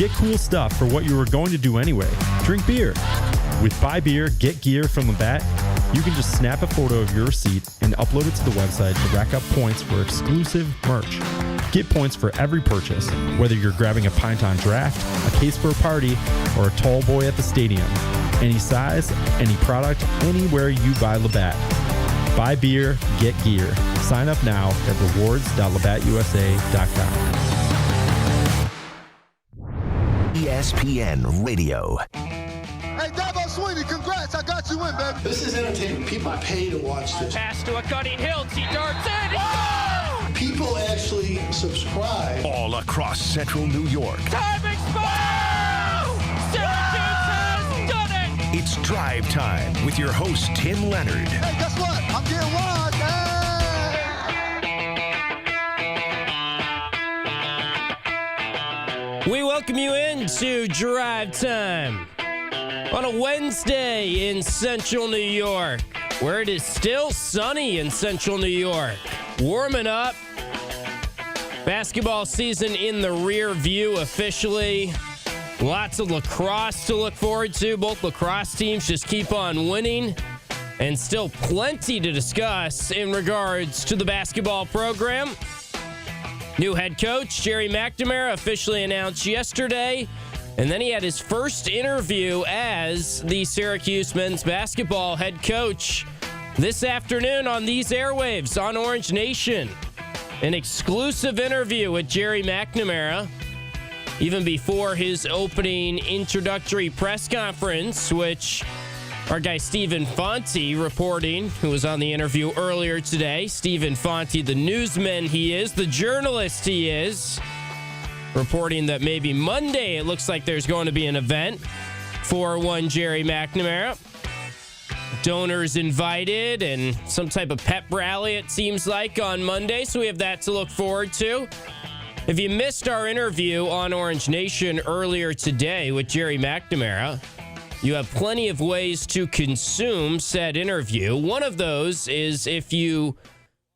Get cool stuff for what you were going to do anyway. Drink beer. With Buy Beer, Get Gear from Labatt, you can just snap a photo of your receipt and upload it to the website to rack up points for exclusive merch. Get points for every purchase, whether you're grabbing a pint on draft, a case for a party, or a tall boy at the stadium. Any size, any product, anywhere you buy Labatt. Buy beer, get gear. Sign up now at rewards.labattusa.com. ESPN Radio. Hey, Dabo Swinney, congrats. I got you in, baby. This is entertainment. People pay to watch this. Pass to a cutting Hiltz. He darts in. Whoa! People actually subscribe. All across central New York. Time expired! Syracuse has done it! It's Drive Time with your host, Tim Leonard. Hey, guess what? I'm getting wide, man. We welcome you into Drive Time on a Wednesday in central New York, where it is still sunny in central New York. Warming up. Basketball season in the rear view officially. Lots of lacrosse to look forward to. Both lacrosse teams just keep on winning. And still plenty to discuss in regards to the basketball program. New head coach Gerry McNamara officially announced yesterday. And then he had his first interview as the Syracuse men's basketball head coach this afternoon on these airwaves on Orange Nation. An exclusive interview with Gerry McNamara, even before his opening introductory press conference, which our guy Stephen Fonte reporting, who was on the interview earlier today. Stephen Fonte, the newsman he is, the journalist he is, reporting that maybe Monday it looks like there's going to be an event for one Gerry McNamara. Donors invited and some type of pep rally, it seems like, on Monday. So we have that to look forward to. If you missed our interview on Orange Nation earlier today with Gerry McNamara, you have plenty of ways to consume said interview. One of those is if you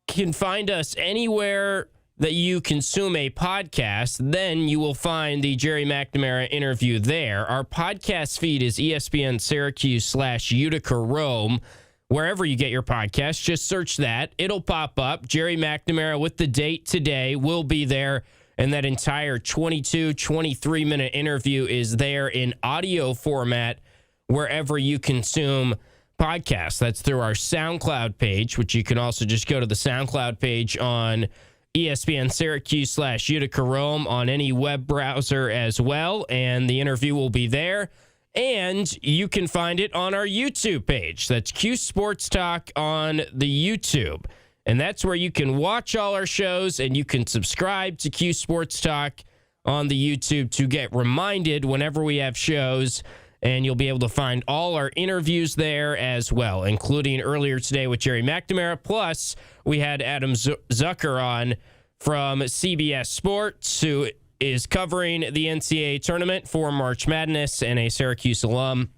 can find us anywhere that you consume a podcast, then you will find the Gerry McNamara interview there. Our podcast feed is ESPN Syracuse /Utica Rome. Wherever you get your podcast, just search that. It'll pop up. Gerry McNamara with the date today will be there. And that entire 23-minute interview is there in audio format wherever you consume podcasts. That's through our SoundCloud page, which you can also just go to the SoundCloud page on ESPN Syracuse /Utica Rome on any web browser as well. And the interview will be there. And you can find it on our YouTube page. That's Q Sports Talk on the YouTube. And that's where you can watch all our shows and you can subscribe to Q Sports Talk on the YouTube to get reminded whenever we have shows. And you'll be able to find all our interviews there as well, including earlier today with Gerry McNamara. Plus, we had Adam Zucker on from CBS Sports, who is covering the NCAA tournament for March Madness and a Syracuse alum.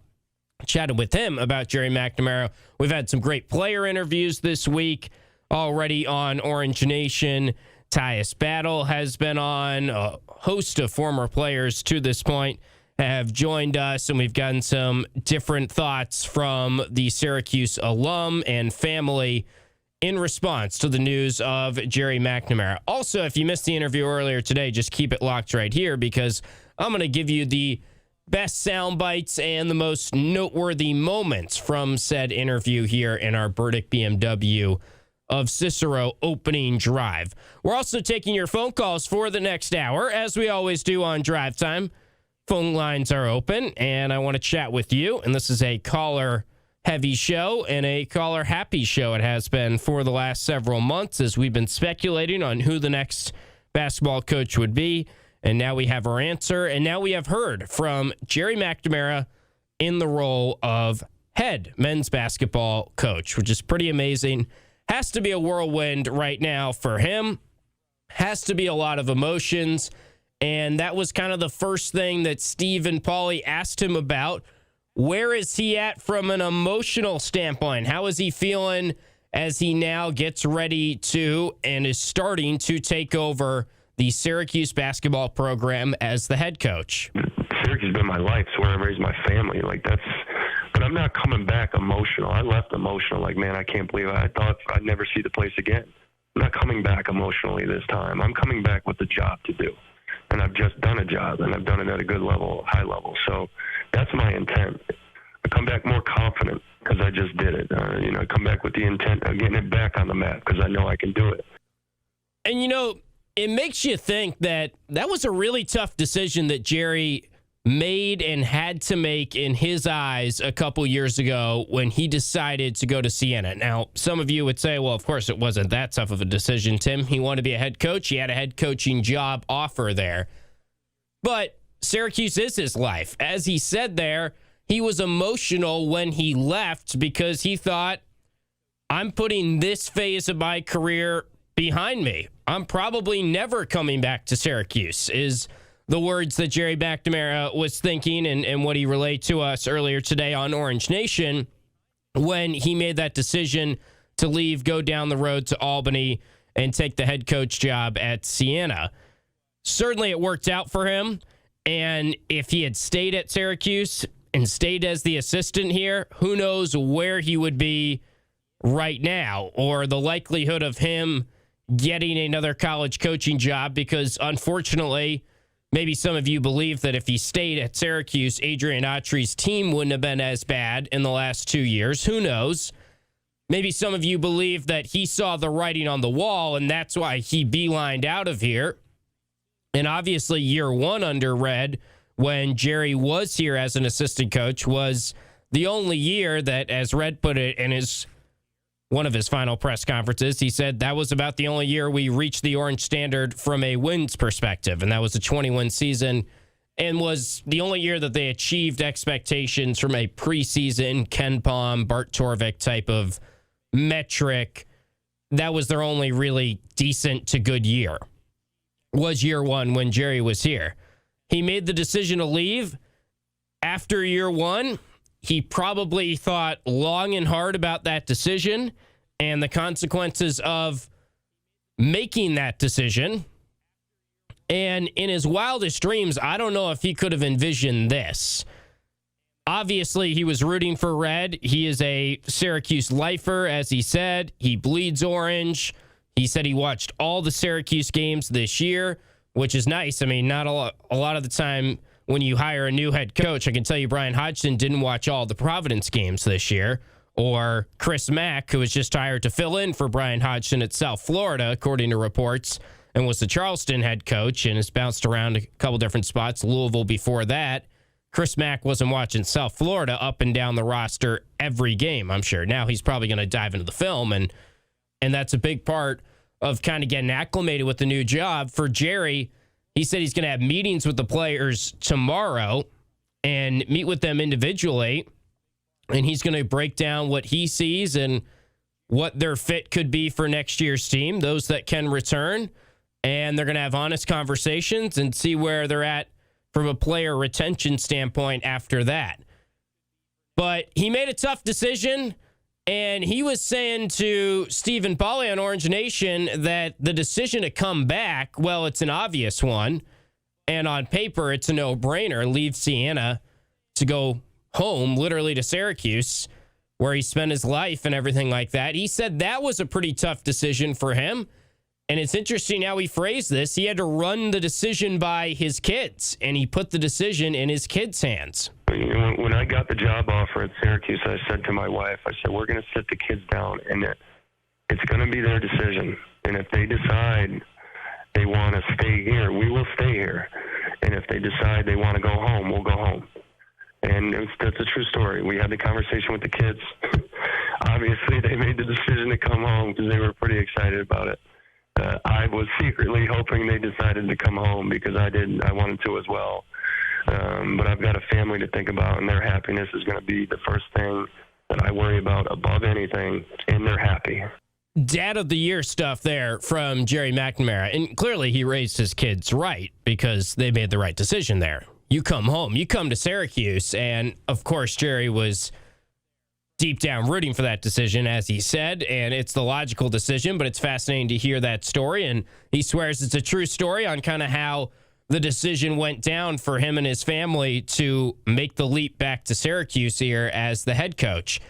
Chatted with him about Gerry McNamara. We've had some great player interviews this week already on Orange Nation. Tyus Battle has been on. A host of former players to this point have joined us, and we've gotten some different thoughts from the Syracuse alum and family in response to the news of Gerry McNamara. Also, if you missed the interview earlier today, just keep it locked right here because I'm going to give you the best sound bites and the most noteworthy moments from said interview here in our Burdick BMW of Cicero opening drive. We're also taking your phone calls for the next hour, as we always do on Drive Time. Phone lines are open, and I want to chat with you. And this is a caller-heavy show and a caller-happy show. It has been for the last several months as we've been speculating on who the next basketball coach would be. And now we have our answer. And now we have heard from Gerry McNamara in the role of head men's basketball coach, which is pretty amazing. Has to be a whirlwind right now for him. Has to be a lot of emotions. And that was kind of the first thing that Steve and Paulie asked him about. Where is he at from an emotional standpoint? How is he feeling as he now gets ready to and is starting to take over the Syracuse basketball program as the head coach. Syracuse has been my life. It's where I raised my family. But I'm not coming back emotional. I left emotional. Man, I can't believe it. I thought I'd never see the place again. I'm not coming back emotionally this time. I'm coming back with a job to do. And I've just done a job, and I've done it at a good level, high level. So that's my intent. I come back more confident because I just did it. I come back with the intent of getting it back on the map because I know I can do it. And, it makes you think that was a really tough decision that Gerry made and had to make in his eyes a couple years ago when he decided to go to Siena. Now, some of you would say, well, of course it wasn't that tough of a decision, Tim. He wanted to be a head coach. He had a head coaching job offer there. But Syracuse is his life. As he said there, he was emotional when he left because he thought, I'm putting this phase of my career behind me. I'm probably never coming back to Syracuse, is the words that Gerry McNamara was thinking and what he relayed to us earlier today on Orange Nation when he made that decision to leave, go down the road to Albany, and take the head coach job at Siena. Certainly it worked out for him, and if he had stayed at Syracuse and stayed as the assistant here, who knows where he would be right now, or the likelihood of him getting another college coaching job, because unfortunately, maybe some of you believe that if he stayed at Syracuse, Adrian Autry's team wouldn't have been as bad in the last 2 years. Who knows? Maybe some of you believe that he saw the writing on the wall, and that's why he beelined out of here. And obviously, year one under Red, when Gerry was here as an assistant coach, was the only year that, as Red put it in one of his final press conferences, he said that was about the only year we reached the Orange Standard from a wins perspective, and that was a 20-win season, and was the only year that they achieved expectations from a preseason Ken Palm, Bart Torvik type of metric. That was their only really decent to good year, was year one when Gerry was here. He made the decision to leave after year one. He probably thought long and hard about that decision and the consequences of making that decision. And in his wildest dreams, I don't know if he could have envisioned this. Obviously, he was rooting for Red. He is a Syracuse lifer, as he said. He bleeds orange. He said he watched all the Syracuse games this year, which is nice. I mean, not a lot of the time when you hire a new head coach, I can tell you Brian Hodgson didn't watch all the Providence games this year, or Chris Mack, who was just hired to fill in for Brian Hodgson at South Florida, according to reports, and was the Charleston head coach and has bounced around a couple different spots, Louisville before that. Chris Mack wasn't watching South Florida up and down the roster every game, I'm sure. Now he's probably going to dive into the film, and that's a big part of kind of getting acclimated with the new job. For Gerry, he said he's going to have meetings with the players tomorrow and meet with them individually, and he's going to break down what he sees and what their fit could be for next year's team, those that can return, and they're going to have honest conversations and see where they're at from a player retention standpoint after that. But he made a tough decision, and he was saying to Stephen Pauly on Orange Nation that the decision to come back, well, it's an obvious one, and on paper, it's a no-brainer. Leave Siena to go home, literally to Syracuse, where he spent his life and everything like that. He said that was a pretty tough decision for him, and it's interesting how he phrased this. He had to run the decision by his kids, and he put the decision in his kids' hands. When I got the job offer at Syracuse, I said to my wife, I said, we're going to sit the kids down, and it's going to be their decision. And if they decide they want to stay here, we will stay here. And if they decide they want to go home, we'll go home. And that's a true story. We had the conversation with the kids. Obviously, they made the decision to come home because they were pretty excited about it. I was secretly hoping they decided to come home because I wanted to as well. But I've got a family to think about, and their happiness is going to be the first thing that I worry about above anything, and they're happy. Dad of the year stuff there from Gerry McNamara. And clearly he raised his kids right because they made the right decision there. You come home, you come to Syracuse, and of course Gerry was deep down rooting for that decision, as he said, and it's the logical decision, but it's fascinating to hear that story, and he swears it's a true story on kind of how the decision went down for him and his family to make the leap back to Syracuse here as the head coach.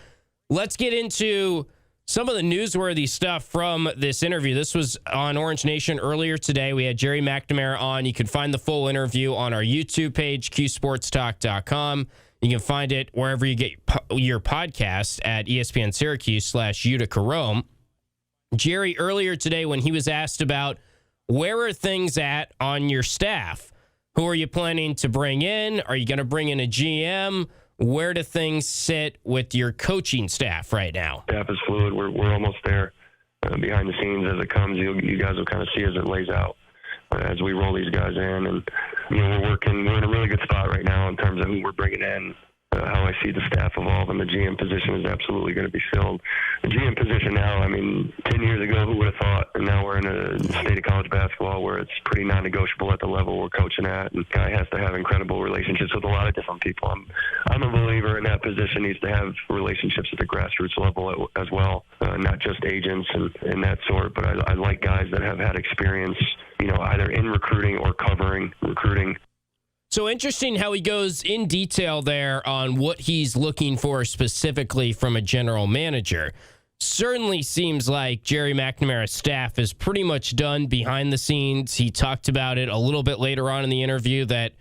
Let's get into some of the newsworthy stuff from this interview. This was on Orange Nation earlier today. We had Gerry McNamara on. You can find the full interview on our YouTube page, qsportstalk.com. You can find it wherever you get your podcast at ESPN Syracuse/Utica Rome. Gerry, earlier today, when he was asked about where are things at on your staff, who are you planning to bring in? Are you going to bring in a GM? Where do things sit with your coaching staff right now? Staff is fluid. We're almost there. Behind the scenes as it comes, you guys will kind of see as it lays out. As we roll these guys in, and we're in a really good spot right now in terms of who we're bringing in, how I see the staff evolve, and the GM position is absolutely going to be filled. The GM position now, 10 years ago, who would have thought? And now we're in a state of college basketball where it's pretty non-negotiable at the level we're coaching at, and the guy has to have incredible relationships with a lot of different people. I'm a believer in that position needs to have relationships at the grassroots level as well, not just agents and that sort, but I like guys that have had experience, either in recruiting or covering recruiting. So interesting how he goes in detail there on what he's looking for specifically from a general manager. Certainly seems like Gerry McNamara's staff is pretty much done behind the scenes. He talked about it a little bit later on in the interview that,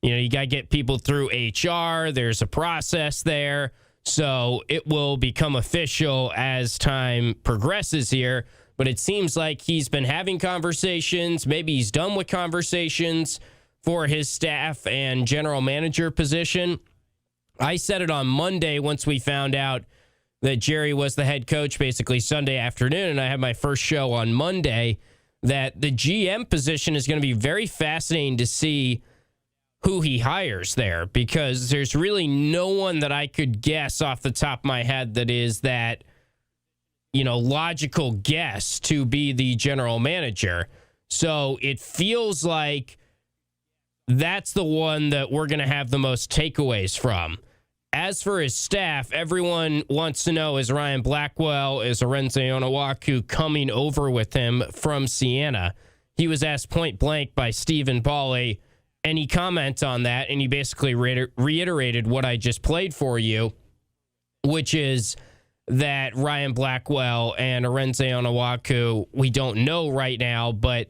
you got to get people through HR. There's a process there. So it will become official as time progresses here. But it seems like he's been having conversations. Maybe he's done with conversations for his staff and general manager position. I said it on Monday once we found out that Gerry was the head coach, basically Sunday afternoon, and I had my first show on Monday, that the GM position is going to be very fascinating to see who he hires there, because there's really no one that I could guess off the top of my head that is that logical guess to be the general manager. So it feels like that's the one that we're going to have the most takeaways from. As for his staff, everyone wants to know, is Ryan Blackwell, is Arenze Onawaku coming over with him from Siena? He was asked point blank by Stephen Pauly, and he commented on that, and he basically reiterated what I just played for you, which is that Ryan Blackwell and Arenze Onawaku, we don't know right now, but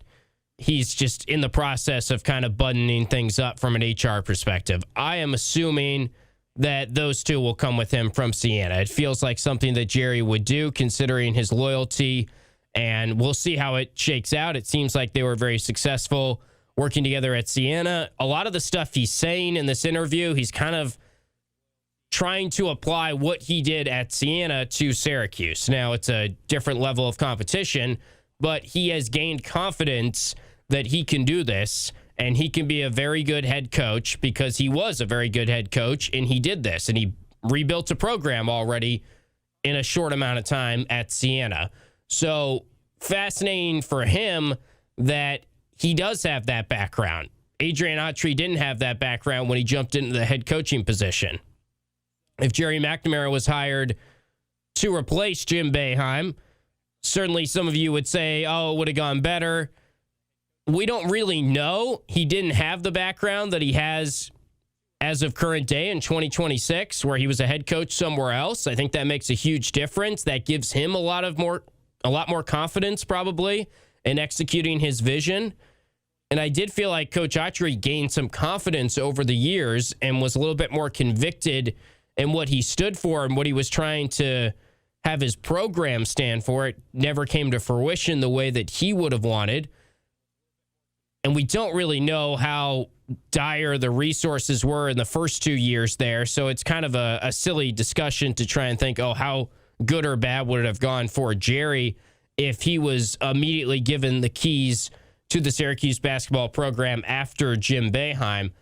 he's just in the process of kind of buttoning things up from an HR perspective. I am assuming that those two will come with him from Siena. It feels like something that Gerry would do, considering his loyalty, and we'll see how it shakes out. It seems like they were very successful working together at Siena. A lot of the stuff he's saying in this interview, he's kind of trying to apply what he did at Siena to Syracuse. Now, it's a different level of competition, but he has gained confidence that he can do this, and he can be a very good head coach because he was a very good head coach, and he did this, and he rebuilt a program already in a short amount of time at Siena. So fascinating for him that he does have that background. Adrian Autry didn't have that background when he jumped into the head coaching position. If Gerry McNamara was hired to replace Jim Boeheim, certainly some of you would say, oh, it would have gone better. We don't really know. He didn't have the background that he has as of current day in 2026, where he was a head coach somewhere else. I think that makes a huge difference. That gives him a lot more confidence probably in executing his vision. And I did feel like Coach Autry gained some confidence over the years and was a little bit more convicted in what he stood for and what he was trying to have his program stand for. It never came to fruition the way that he would have wanted. And we don't really know how dire the resources were in the first 2 years there. So it's kind of a silly discussion to try and think, oh, how good or bad would it have gone for Gerry if he was immediately given the keys to the Syracuse basketball program after Jim Boeheim.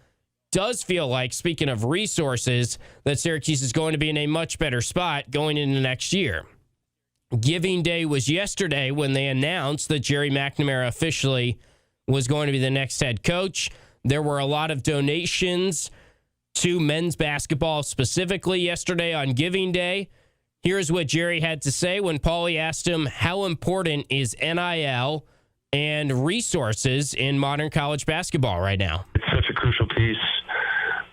Does feel like, speaking of resources, that Syracuse is going to be in a much better spot going into next year. Giving Day was yesterday when they announced that Gerry McNamara officially was going to be the next head coach. There were a lot of donations to men's basketball specifically yesterday on Giving Day. Here's what Gerry had to say when Paulie asked him how important is NIL and resources in modern college basketball right now. It's such a crucial piece.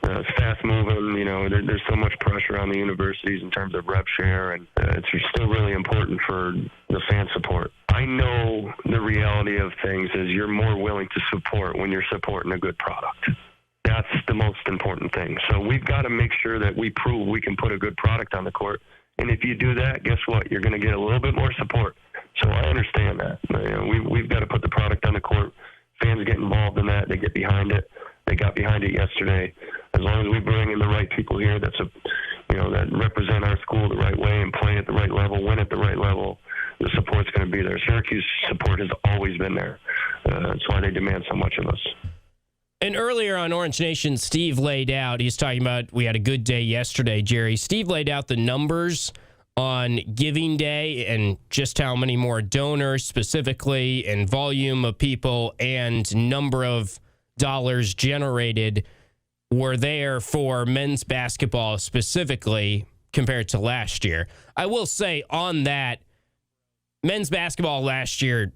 It's fast moving. There's so much pressure on the universities in terms of rev share, and it's still really important for the fan support. I know the reality of things is you're more willing to support when you're supporting a good product. That's the most important thing. So we've got to make sure that we prove we can put a good product on the court. And if you do that, guess what? You're going to get a little bit more support. So I understand that. We've got to put the product on the court. Fans get involved in that. They get behind it. They got behind it yesterday. As long as we bring in the right people here that represent our school the right way and play at the right level, win at the right level, the support's going to be there. Syracuse support has always been there. That's why they demand so much of us. And earlier on Orange Nation, Steve laid out, he's talking about we had a good day yesterday, Gerry. Steve laid out the numbers on Giving Day and just how many more donors specifically and volume of people and number of dollars generated were there for men's basketball specifically compared to last year. I will say on that, men's basketball last year,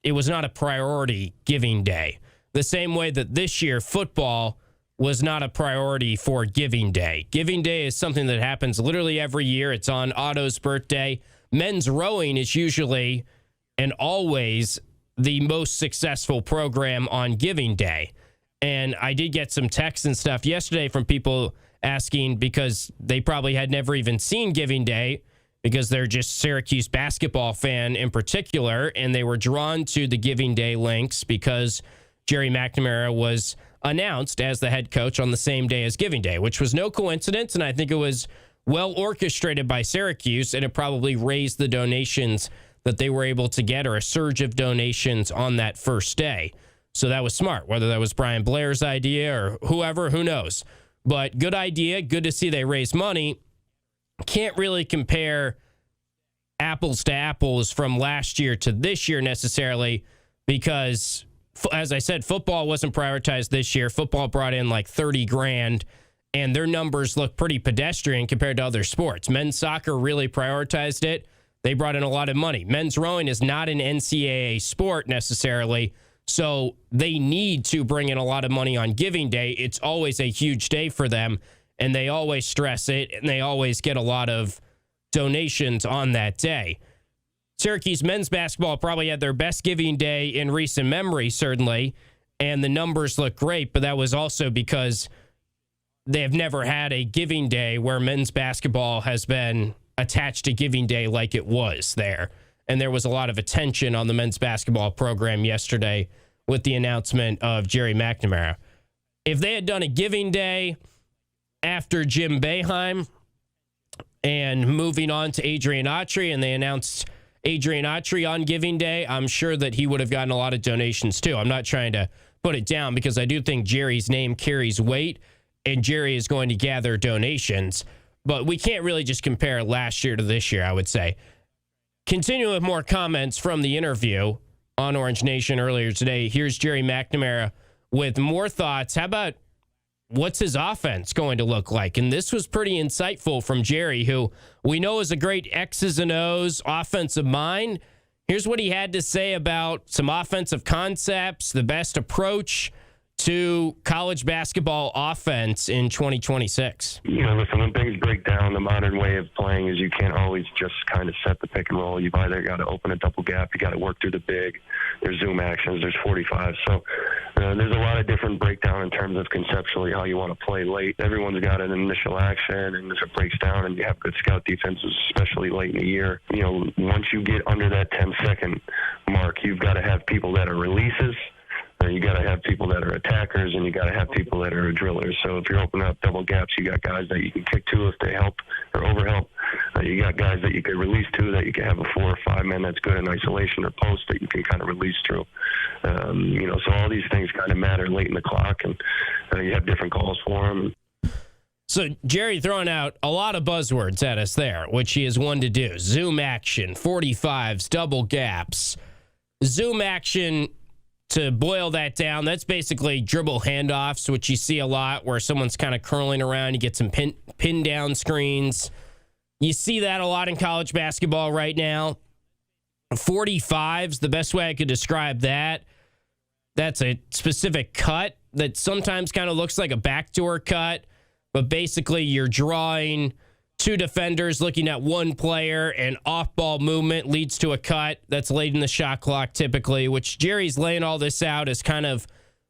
it was not a priority Giving Day. The same way that this year football was not a priority for Giving Day. Giving Day is something that happens literally every year. It's on Otto's birthday. Men's rowing is usually and always the most successful program on Giving Day. And I did get some texts and stuff yesterday from people asking because they probably had never even seen Giving Day because they're just Syracuse basketball fan in particular, and they were drawn to the Giving Day links because Gerry McNamara was announced as the head coach on the same day as Giving Day, which was no coincidence, and I think it was well orchestrated by Syracuse, and it probably raised the donations that they were able to get, or a surge of donations on that first day. So that was smart. Whether that was Brian Blair's idea or whoever, who knows. But good idea. Good to see they raised money. Can't really compare apples to apples from last year to this year necessarily because, as I said, football wasn't prioritized this year. Football brought in like $30,000, and their numbers look pretty pedestrian compared to other sports. Men's soccer really prioritized it. They brought in a lot of money. Men's rowing is not an NCAA sport necessarily, so they need to bring in a lot of money on Giving Day. It's always a huge day for them, and they always stress it, and they always get a lot of donations on that day. Syracuse men's basketball probably had their best Giving Day in recent memory, certainly, and the numbers look great, but that was also because they have never had a Giving Day where men's basketball has been attached to Giving Day like it was there. And there was a lot of attention on the men's basketball program yesterday with the announcement of Gerry McNamara. If they had done a Giving Day after Jim Boeheim and moving on to Adrian Autry, and they announced Adrian Autry on Giving Day, I'm sure that he would have gotten a lot of donations too. I'm not trying to put it down because I do think Gerry's name carries weight, and Gerry is going to gather donations. But we can't really just compare last year to this year, I would say. Continuing with more comments from the interview on Orange Nation earlier today, here's Gerry McNamara with more thoughts. How about what's his offense going to look like? And this was pretty insightful from Gerry, who we know is a great X's and O's offensive mind. Here's what he had to say about some offensive concepts, the best approach to college basketball offense in 2026. Listen, when things break down, the modern way of playing is you can't always just kind of set the pick and roll. You've either got to open a double gap, you got to work through the big, there's zoom actions, there's 45. So there's a lot of different breakdown in terms of conceptually how you want to play late. Everyone's got an initial action, and as it breaks down and you have good scout defenses, especially late in the year, once you get under that 10-second mark, you've got to have people that are releases. You got to have people that are attackers, and you got to have people that are drillers. So if you're opening up double gaps, you got guys that you can kick to if they help or overhelp. You got guys that you could release to that you can have a 4 or 5 man that's good in isolation or post that you can kind of release through. So all these things kind of matter late in the clock, and you have different calls for them. So Gerry throwing out a lot of buzzwords at us there, which he is one to do. Zoom action, 45s, double gaps. Zoom action, to boil that down, that's basically dribble handoffs, which you see a lot where someone's kind of curling around. You get some pin down screens. You see that a lot in college basketball right now. 45's the best way I could describe that. That's a specific cut that sometimes kind of looks like a backdoor cut, but basically you're drawing two defenders looking at one player, and off-ball movement leads to a cut that's late in the shot clock typically, which Jerry's laying all this out as kind of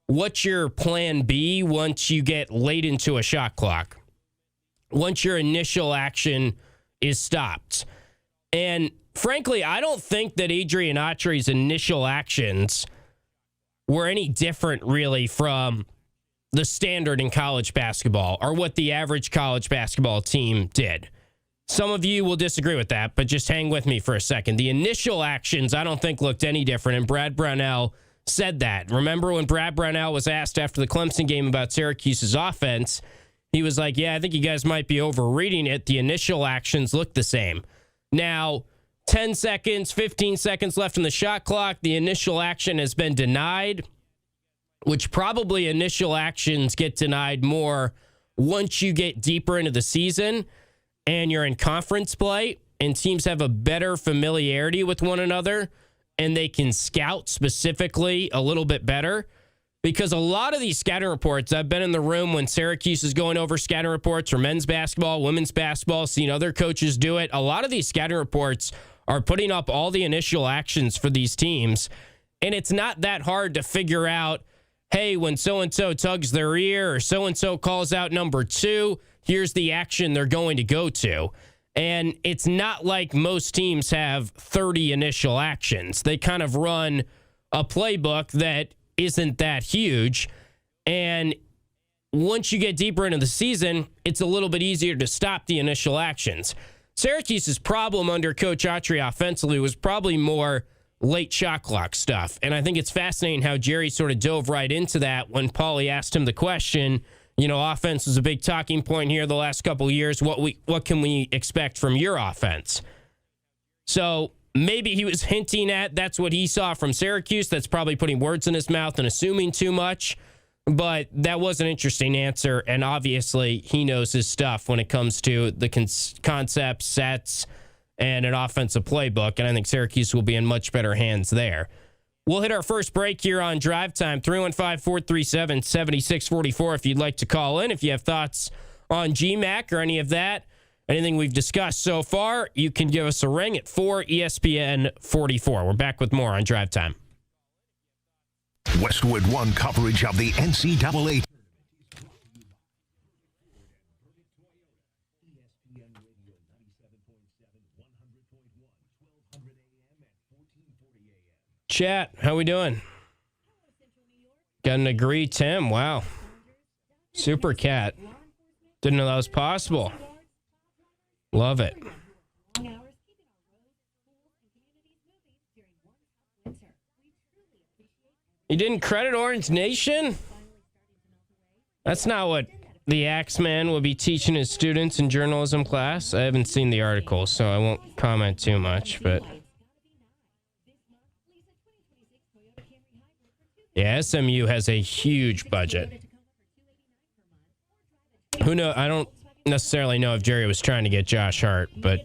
what's your plan B once you get late into a shot clock, once your initial action is stopped. And frankly, I don't think that Adrian Autry's initial actions were any different really from the standard in college basketball or what the average college basketball team did. Some of you will disagree with that, but just hang with me for a second. The initial actions I don't think looked any different, and Brad Brownell said that. Remember when Brad Brownell was asked after the Clemson game about Syracuse's offense, he was like, yeah, I think you guys might be overreading it. The initial actions look the same. Now, 10 seconds, 15 seconds left in the shot clock, the initial action has been denied, which probably initial actions get denied more once you get deeper into the season and you're in conference play and teams have a better familiarity with one another and they can scout specifically a little bit better. Because a lot of these scouting reports, I've been in the room when Syracuse is going over scouting reports for men's basketball, women's basketball, seen other coaches do it. A lot of these scouting reports are putting up all the initial actions for these teams. And it's not that hard to figure out, hey, when so-and-so tugs their ear or so-and-so calls out number 2, here's the action they're going to go to. And it's not like most teams have 30 initial actions. They kind of run a playbook that isn't that huge. And once you get deeper into the season, it's a little bit easier to stop the initial actions. Syracuse's problem under Coach Autry offensively was probably more late shot clock stuff. And I think it's fascinating how Jerry sort of dove right into that when Paulie asked him the question, you know, offense was a big talking point here the last couple of years. What can we expect from your offense? So maybe he was hinting at that's what he saw from Syracuse. That's probably putting words in his mouth and assuming too much. But that was an interesting answer. And obviously he knows his stuff when it comes to the concepts, sets, and an offensive playbook. And I think Syracuse will be in much better hands there. We'll hit our first break here on Drive Time, 315-437-7644 if you'd like to call in. If you have thoughts on GMAC or any of that, anything we've discussed so far, you can give us a ring at 4ESPN44. We're back with more on Drive Time. Westwood One coverage of the NCAA. Chat, how we doing? Got an agree, Tim. Wow. Super Cat. Didn't know that was possible. Love it. You didn't credit Orange Nation? That's not what the Axeman will be teaching his students in journalism class. I haven't seen the article, so I won't comment too much, but yeah, SMU has a huge budget. Who knows? I don't necessarily know if Jerry was trying to get Josh Hart, but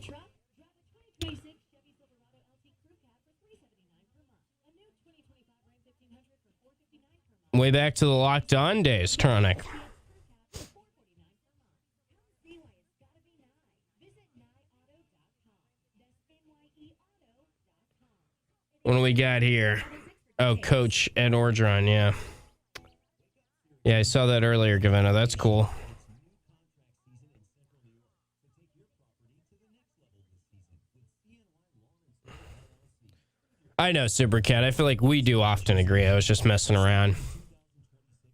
way back to the Locked On days, Tronic. What do we got here? Oh, Coach Ed Orgeron, yeah. Yeah, I saw that earlier, Gavino. That's cool. I know, Supercat. I feel like we do often agree. I was just messing around.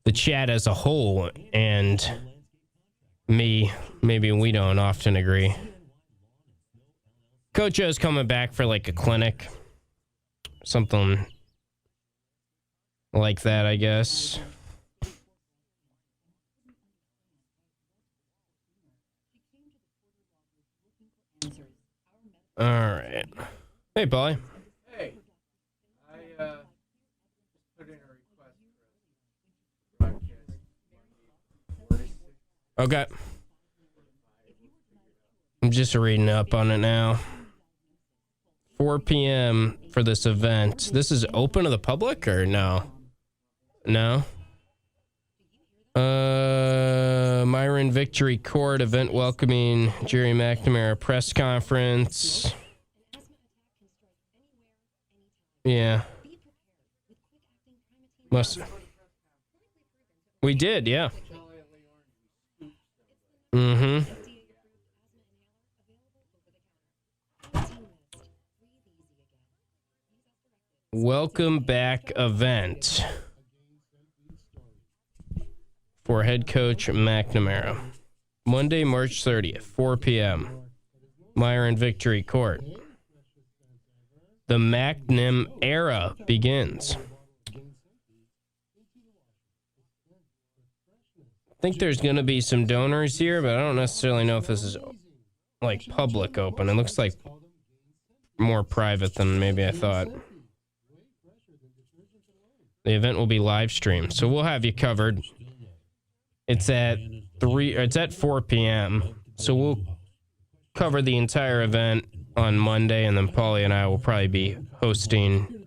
The chat as a whole and me, maybe we don't often agree. Coach Joe's coming back for like a clinic. Something like that, I guess. All right. Hey, Paulie. Hey. I put in a request for a podcast. Okay. I'm just reading up on it now. 4 p.m. for this event. This is open to the public or no? No. Myron Victory Court event welcoming Gerry McNamara press conference. Yeah. We did, yeah. Mm-hmm. Welcome back event for head coach McNamara. Monday, March 30th, 4 p.m. Myron Victory Court. The McNam era begins. I think there's going to be some donors here, but I don't necessarily know if this is like public open. It looks like more private than maybe I thought. The event will be live streamed, so we'll have you covered. It's at 4 p.m. So we'll cover the entire event on Monday, and then Paulie and I will probably be hosting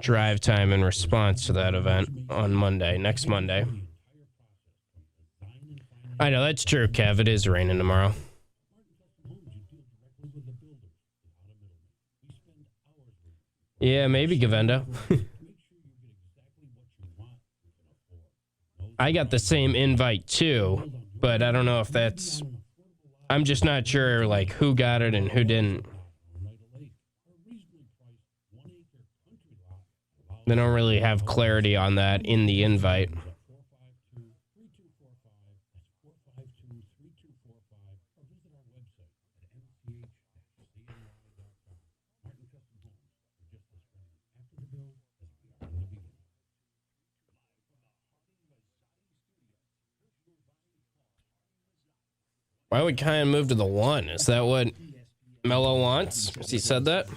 drive time in response to that event on Monday, next Monday. I know, that's true, Kev. It is raining tomorrow. Yeah, maybe Govendo. I got the same invite too, but I don't know if that's... I'm just not sure, like, who got it and who didn't. They don't really have clarity on that in the invite. Why would Kyan move to the 1? Is that what Mello wants? Has he said that?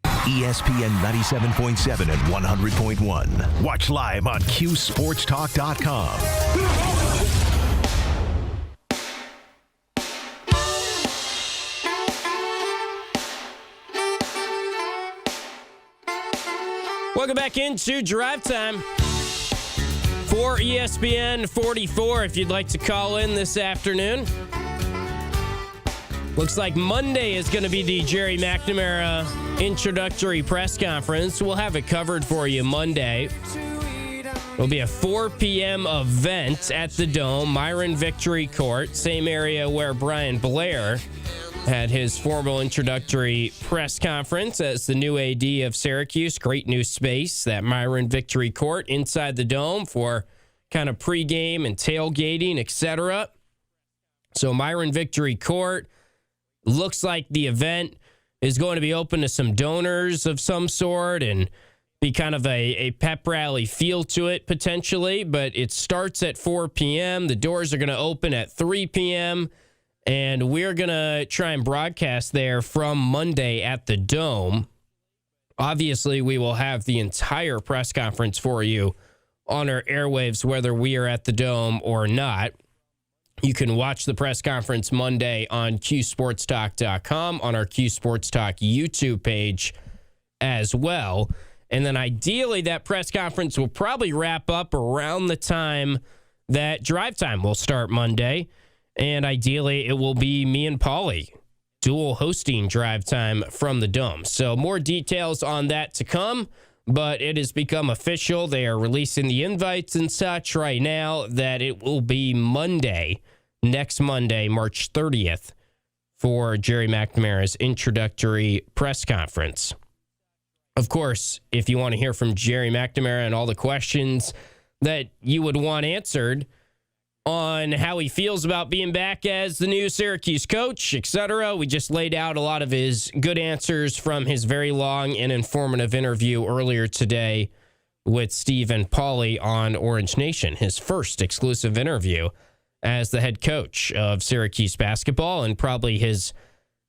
ESPN 97.7 and 100.1. Watch live on QSportsTalk.com. Welcome back into Drive Time for ESPN 44. If you'd like to call in this afternoon. Looks like Monday is going to be the Gerry McNamara introductory press conference. We'll have it covered for you Monday. It'll be a 4 p.m. event at the Dome, Myron Victory Court, same area where Brian Blair had his formal introductory press conference as the new AD of Syracuse. Great new space, that Myron Victory Court inside the Dome for kind of pregame and tailgating, etc. So Myron Victory Court, looks like the event is going to be open to some donors of some sort and be kind of a pep rally feel to it potentially, but it starts at 4 p.m. The doors are going to open at 3 p.m., and we're going to try and broadcast there from Monday at the Dome. Obviously, we will have the entire press conference for you on our airwaves, whether we are at the Dome or not. You can watch the press conference Monday on QSportsTalk.com, on our Q Sports Talk YouTube page as well. And then ideally, that press conference will probably wrap up around the time that Drive Time will start Monday. And ideally, it will be me and Paulie dual hosting Drive Time from the Dome. So more details on that to come, but it has become official. They are releasing the invites and such right now that it will be Monday, next Monday, March 30th, for Gerry McNamara's introductory press conference. Of course, if you want to hear from Gerry McNamara and all the questions that you would want answered on how he feels about being back as the new Syracuse coach, etc., we just laid out a lot of his good answers from his very long and informative interview earlier today with Steve and Paulie on Orange Nation, his first exclusive interview as the head coach of Syracuse basketball, and probably his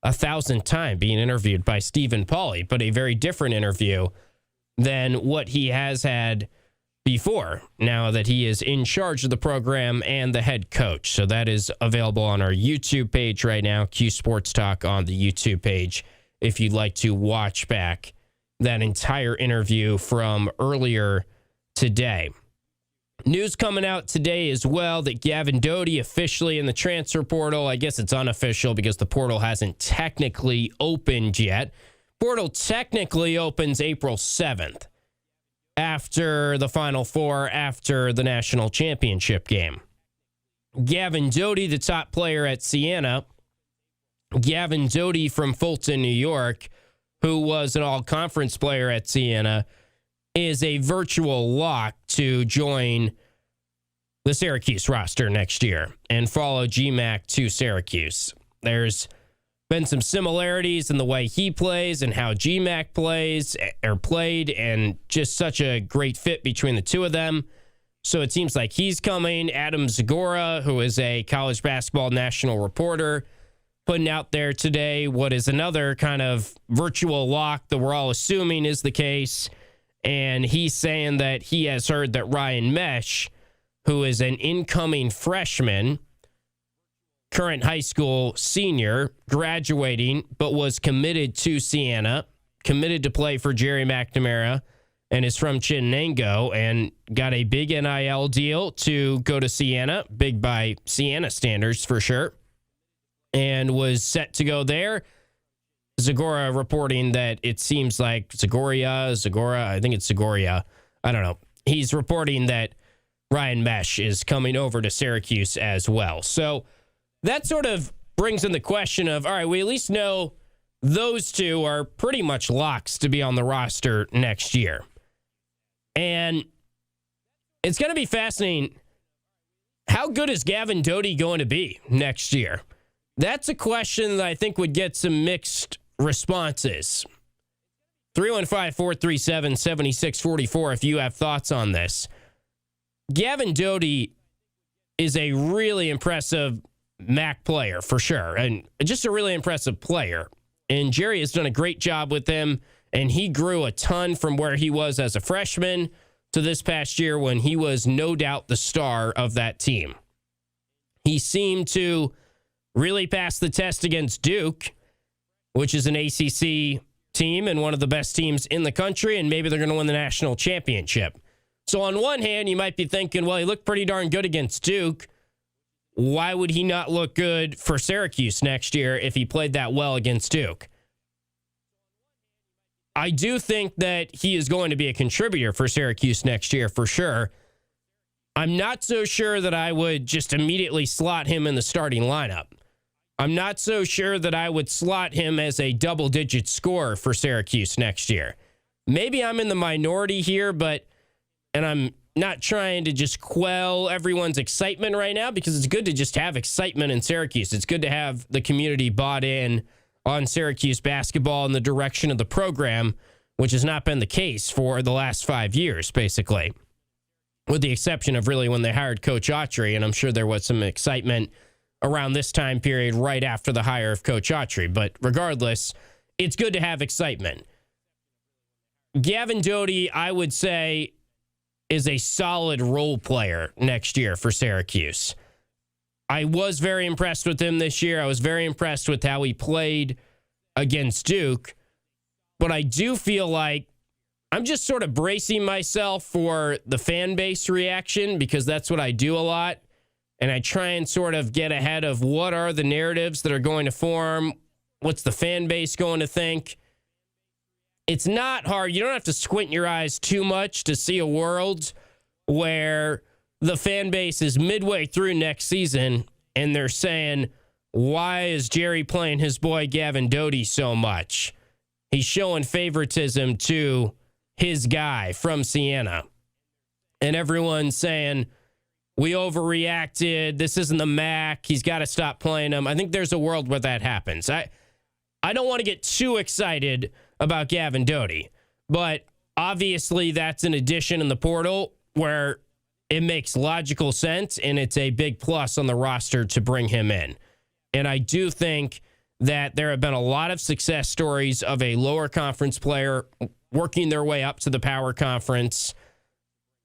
1,000th time being interviewed by Steve and Paulie, but a very different interview than what he has had before, now that he is in charge of the program and the head coach. So that is available on our YouTube page right now, Q Sports Talk on the YouTube page, if you'd like to watch back that entire interview from earlier today. News coming out today as well that Gavin Dodie officially in the transfer portal. I guess it's unofficial because the portal hasn't technically opened yet. Portal technically opens April 7th after the Final Four, after the national championship game. Gavin Dodie, the top player at Siena. Gavin Dodie from Fulton, New York, who was an all-conference player at Siena, is a virtual lock to join the Syracuse roster next year and follow GMAC to Syracuse. There's been some similarities in the way he plays and how GMAC plays or played, and just such a great fit between the two of them. So it seems like he's coming. Adam Zagora, who is a college basketball national reporter, putting out there today what is another kind of virtual lock that we're all assuming is the case. And he's saying that he has heard that Ryan Mesh, who is an incoming freshman, current high school senior, graduating, but was committed to Siena, committed to play for Gerry McNamara, and is from Chinango, and got a big NIL deal to go to Siena, big by Siena standards for sure, and was set to go there. Zagora reporting that it seems like Zagora, I think it's Zagoria. I don't know. He's reporting that Ryan Mesh is coming over to Syracuse as well. So that sort of brings in the question of, all right, we at least know those two are pretty much locks to be on the roster next year. And it's going to be fascinating. How good is Gavin Dodie going to be next year? That's a question that I think would get some mixed responses. 315-437-7644 if you have thoughts on this. Gavin Dodie is a really impressive MAC player for sure, and just a really impressive player. And Gerry has done a great job with him, and he grew a ton from where he was as a freshman to this past year when he was no doubt the star of that team. He seemed to really pass the test against Duke, which is an ACC team and one of the best teams in the country, and maybe they're going to win the national championship. So on one hand, you might be thinking, well, he looked pretty darn good against Duke. Why would he not look good for Syracuse next year if he played that well against Duke? I do think that he is going to be a contributor for Syracuse next year for sure. I'm not so sure that I would just immediately slot him in the starting lineup. I'm not so sure that I would slot him as a double-digit scorer for Syracuse next year. Maybe I'm in the minority here, and I'm not trying to just quell everyone's excitement right now, because it's good to just have excitement in Syracuse. It's good to have the community bought in on Syracuse basketball and the direction of the program, which has not been the case for the last 5 years, basically, with the exception of really when they hired Coach Autry, and I'm sure there was some excitement around this time period right after the hire of Coach Autry. But regardless, it's good to have excitement. Gavin Dodie, I would say, is a solid role player next year for Syracuse. I was very impressed with him this year. I was very impressed with how he played against Duke. But I do feel like I'm just sort of bracing myself for the fan base reaction, because that's what I do a lot. And I try and sort of get ahead of what are the narratives that are going to form. What's the fan base going to think? It's not hard. You don't have to squint your eyes too much to see a world where the fan base is midway through next season and they're saying, why is Gerry playing his boy Gavin Dodie so much? He's showing favoritism to his guy from Siena. And everyone's saying, we overreacted. This isn't the MAC. He's got to stop playing him. I think there's a world where that happens. I don't want to get too excited about Gavin Dodie, but obviously that's an addition in the portal where it makes logical sense, and it's a big plus on the roster to bring him in. And I do think that there have been a lot of success stories of a lower conference player working their way up to the power conference.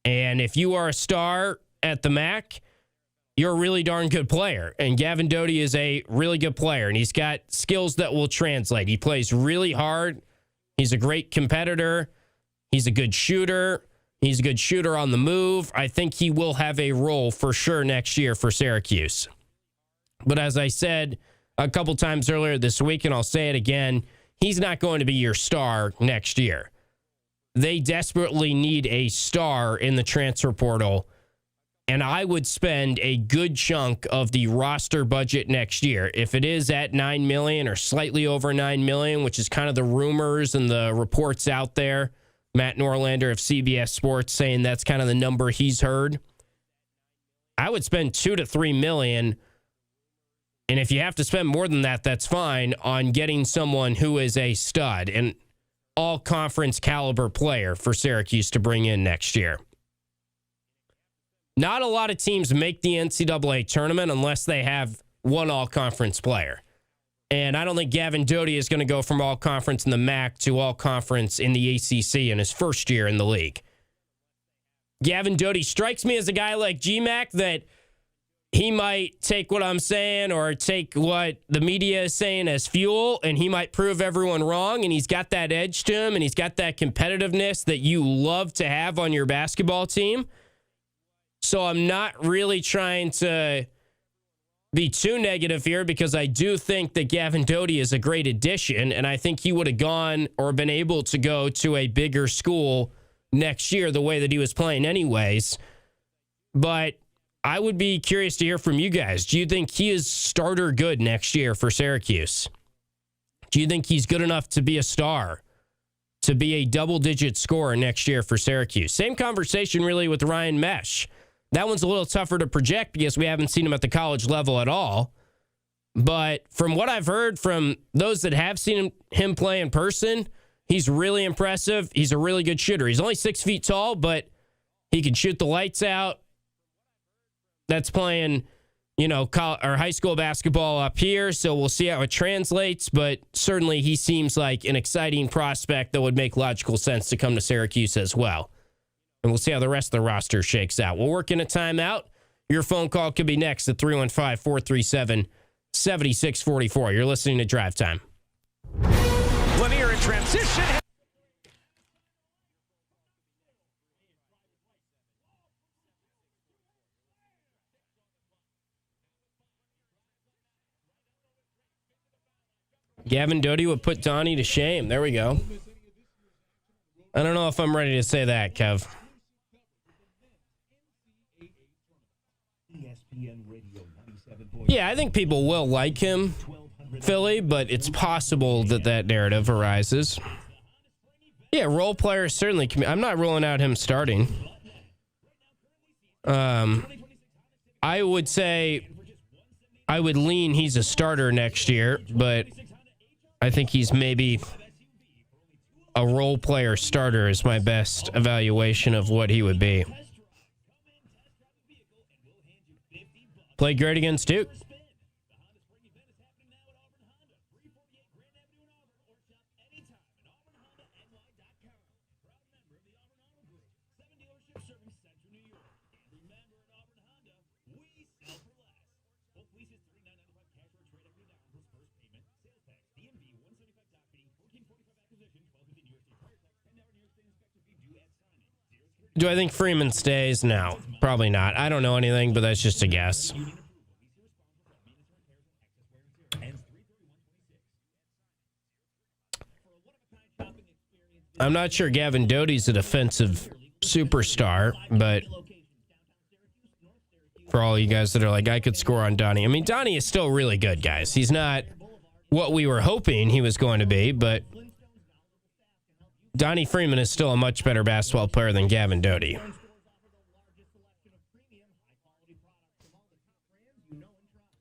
And if you are a star at the MAC, you're a really darn good player. And Gavin Dodie is a really good player, and he's got skills that will translate. He plays really hard. He's a great competitor. He's a good shooter. He's a good shooter on the move. I think he will have a role for sure next year for Syracuse. But as I said a couple times earlier this week, and I'll say it again, he's not going to be your star next year. They desperately need a star in the transfer portal, and I would spend a good chunk of the roster budget next year. If it is at $9 million or slightly over $9 million, which is kind of the rumors and the reports out there, Matt Norlander of CBS Sports saying that's kind of the number he's heard, I would spend $2 to $3 million. And if you have to spend more than that, that's fine, on getting someone who is a stud and all-conference caliber player for Syracuse to bring in next year. Not a lot of teams make the NCAA tournament unless they have one all-conference player. And I don't think Gavin Dodie is going to go from all-conference in the MAC to all-conference in the ACC in his first year in the league. Gavin Dodie strikes me as a guy like GMAC that he might take what I'm saying or take what the media is saying as fuel, and he might prove everyone wrong, and he's got that edge to him, and he's got that competitiveness that you love to have on your basketball team. So I'm not really trying to be too negative here, because I do think that Gavin Dodie is a great addition, and I think he would have gone or been able to go to a bigger school next year the way that he was playing anyways. But I would be curious to hear from you guys. Do you think he is starter good next year for Syracuse? Do you think he's good enough to be a star, to be a double-digit scorer next year for Syracuse? Same conversation really with Ryan Mesh. That one's a little tougher to project because we haven't seen him at the college level at all. But from what I've heard from those that have seen him play in person, he's really impressive. He's a really good shooter. He's only 6 feet tall, but he can shoot the lights out. That's playing, or high school basketball up here, so we'll see how it translates, but certainly he seems like an exciting prospect that would make logical sense to come to Syracuse as well. And we'll see how the rest of the roster shakes out. We'll work in a timeout. Your phone call could be next at 315-437-7644. You're listening to Drive Time. Lanier in transition. Gavin Dodie would put Donnie to shame. There we go. I don't know if I'm ready to say that, Kev. Yeah, I think people will like him, Philly, but it's possible that that narrative arises. Yeah, role players certainly can. I'm not ruling out him starting. I would say I would lean he's a starter next year, but I think he's maybe a role player starter is my best evaluation of what he would be. Played great against Duke. Do I think Freeman stays? No, probably not. I don't know anything, but that's just a guess. I'm not sure Gavin Dodie's a defensive superstar, but for all you guys that are like, I could score on Donnie. I mean, Donnie is still really good, guys. He's not what we were hoping he was going to be, but Donnie Freeman is still a much better basketball player than Gavin Dodie.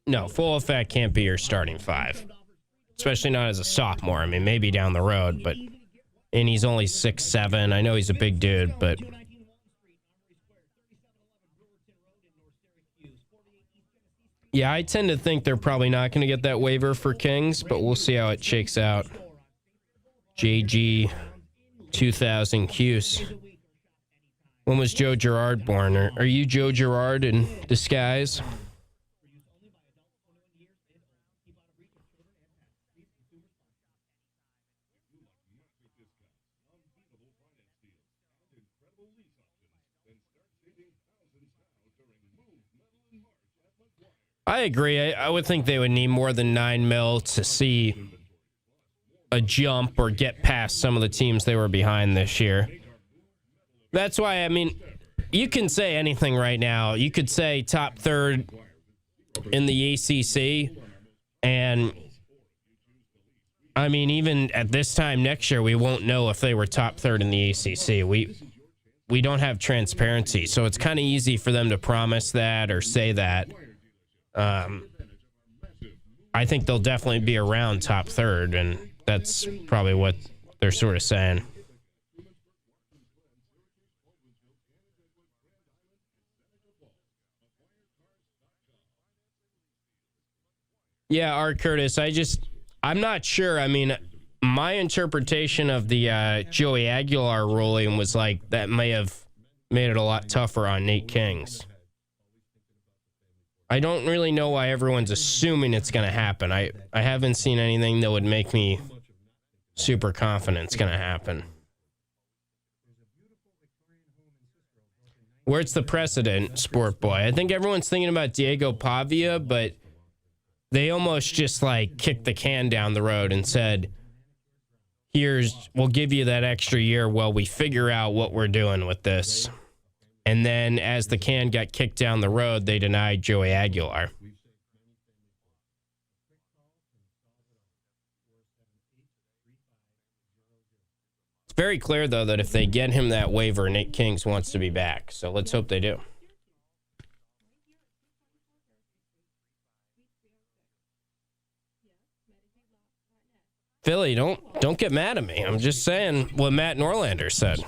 No, full effect can't be your starting five, especially not as a sophomore. I mean, maybe down the road, but and he's only 6'7". I know he's a big dude, but yeah, I tend to think they're probably not going to get that waiver for Kings, but we'll see how it shakes out. JG 2000 Cuse When was Joe Girard born? Are you Joe Girard in disguise? I agree. I would think they would need more than $9 million to see a jump or get past some of the teams they were behind this year. That's why, I mean, you can say anything right now. You could say top third in the ACC, and I mean, even at this time next year, we won't know if they were top third in the ACC. We don't have transparency, so it's kind of easy for them to promise that or say that. I think they'll definitely be around top third, and that's probably what they're sort of saying. Yeah, Art Curtis, I'm not sure. I mean, my interpretation of the Joey Aguilar ruling was like that may have made it a lot tougher on Nate Kings. I don't really know why everyone's assuming it's going to happen. I haven't seen anything that would make me super confident it's going to happen. Where's the precedent, Sport Boy? I think everyone's thinking about Diego Pavia, but they almost just like kicked the can down the road and said, we'll give you that extra year while we figure out what we're doing with this. And then as the can got kicked down the road, they denied Joey Aguilar. It's very clear, though, that if they get him that waiver, Nate Kings wants to be back. So let's hope they do. Philly, don't get mad at me. I'm just saying what Matt Norlander said.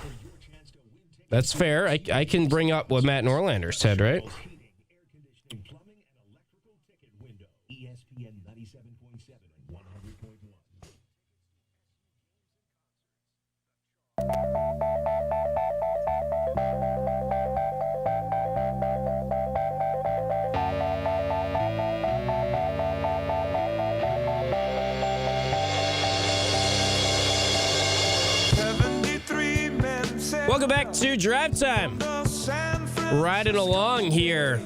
That's fair. I can bring up what Matt Norlander said, right? Welcome back to Drive Time. Riding along here,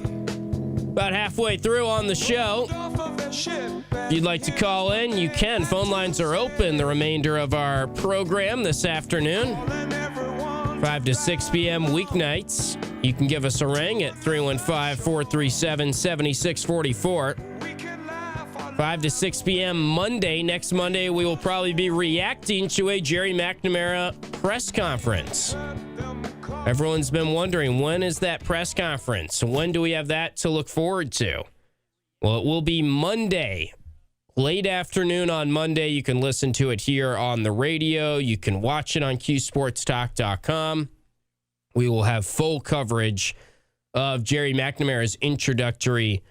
about halfway through on the show. If you'd like to call in, you can. Phone lines are open the remainder of our program this afternoon, 5 to 6 p.m. weeknights. You can give us a ring at 315-437-7644. 5 to 6 p.m. Monday. Next Monday, we will probably be reacting to a Gerry McNamara press conference. Everyone's been wondering, when is that press conference? When do we have that to look forward to? Well, it will be Monday, late afternoon on Monday. You can listen to it here on the radio. You can watch it on QSportsTalk.com. We will have full coverage of Gerry McNamara's introductory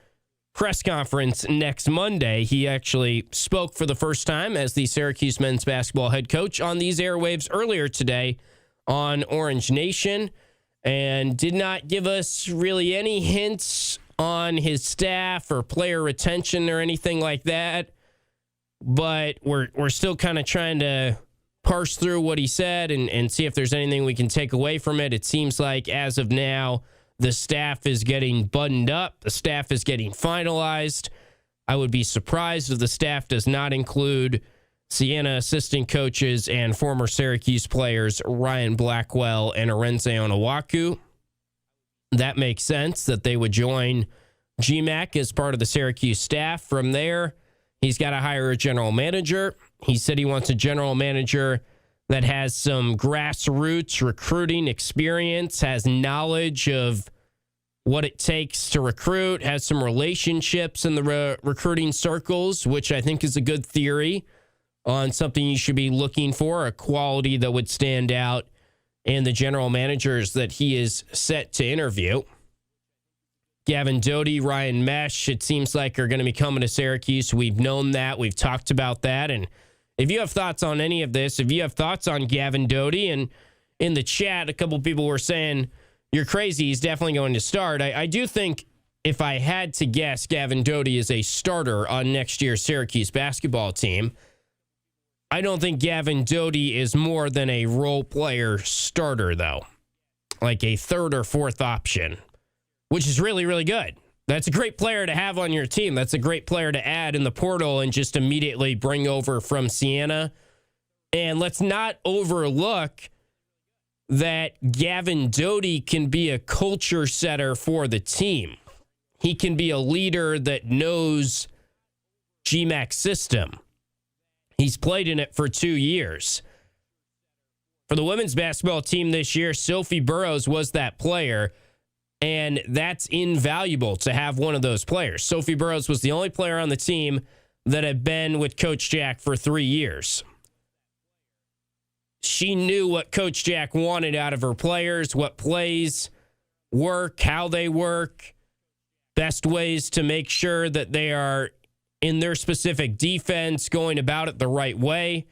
press conference next Monday. He actually spoke for the first time as the Syracuse men's basketball head coach on these airwaves earlier today on Orange Nation, and did not give us really any hints on his staff or player retention or anything like that. But we're still kind of trying to parse through what he said and see if there's anything we can take away from it. It seems like as of now, the staff is getting buttoned up. The staff is getting finalized. I would be surprised if the staff does not include Siena assistant coaches and former Syracuse players Ryan Blackwell and Arenze Onawaku. That makes sense that they would join GMAC as part of the Syracuse staff. From there, he's got to hire a general manager. He said he wants a general manager that has some grassroots recruiting experience, has knowledge of what it takes to recruit, has some relationships in the recruiting circles, which I think is a good theory on something you should be looking for, a quality that would stand out in the general managers that he is set to interview. Gavin Dodie, Ryan Mesh, it seems like are going to be coming to Syracuse. We've known that. We've talked about that. And if you have thoughts on any of this, if you have thoughts on Gavin Dodie, and in the chat, a couple people were saying, you're crazy. He's definitely going to start. I do think, if I had to guess, Gavin Dodie is a starter on next year's Syracuse basketball team. I don't think Gavin Dodie is more than a role player starter, though. Like a third or fourth option, which is really, really good. That's a great player to have on your team. That's a great player to add in the portal and just immediately bring over from Siena. And let's not overlook that Gavin Dodie can be a culture setter for the team. He can be a leader that knows GMAC's system. He's played in it for 2 years. For the women's basketball team this year, Sophie Burrows was that player, and that's invaluable to have one of those players. Sophie Burrows was the only player on the team that had been with Coach Jack for 3 years. She knew what Coach Jack wanted out of her players, what plays work, how they work, best ways to make sure that they are in their specific defense, going about it the right way.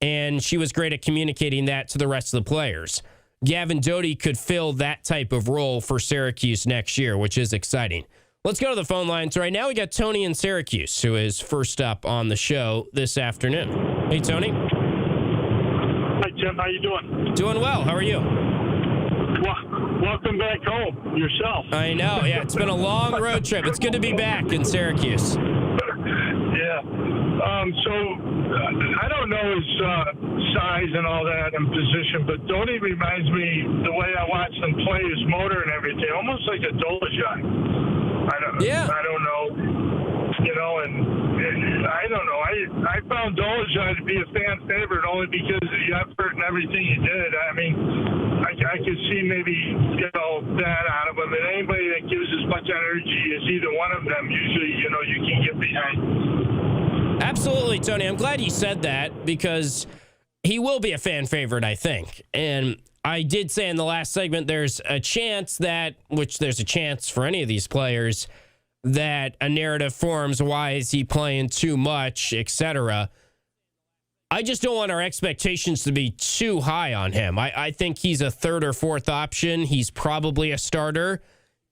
And she was great at communicating that to the rest of the players. Gavin Dodie could fill that type of role for Syracuse next year, which is exciting. Let's go to the phone lines. Right now we got Tony in Syracuse, who is first up on the show this afternoon. Hey, Tony. Hi, Tim. How you doing? Doing well. How are you? Welcome back home yourself. I know. Yeah, it's been a long road trip. It's good to be back in Syracuse. Yeah. So I don't know his size and all that and position, but Dodie reminds me, the way I watch him play, his motor and everything, almost like a Dolajai. I don't know. You know, and I don't know. I found Dolajai to be a fan favorite only because of the effort and everything he did. I mean, I could see maybe, that out of him. And anybody that gives as much energy as either one of them, usually, you can get behind. Absolutely, Tony. I'm glad you said that because he will be a fan favorite, I think. And I did say in the last segment, there's a chance for any of these players, that a narrative forms, why is he playing too much, etc. I just don't want our expectations to be too high on him. I think he's a third or fourth option. He's probably a starter.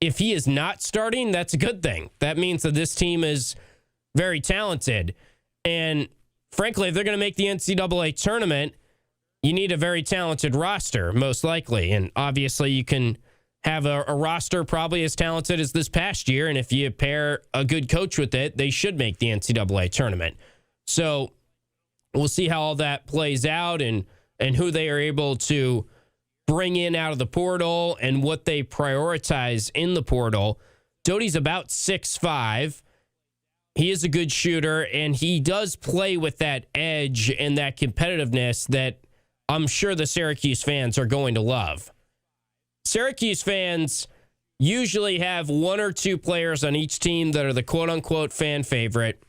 If he is not starting, that's a good thing. That means that this team is very talented. And frankly, if they're going to make the NCAA tournament, you need a very talented roster, most likely. And obviously, you can have a roster probably as talented as this past year. And if you pair a good coach with it, they should make the NCAA tournament. So we'll see how all that plays out and who they are able to bring in out of the portal and what they prioritize in the portal. Dodie's about 6'5". He is a good shooter, and he does play with that edge and that competitiveness that I'm sure the Syracuse fans are going to love. Syracuse fans usually have one or two players on each team that are the quote-unquote fan favorite,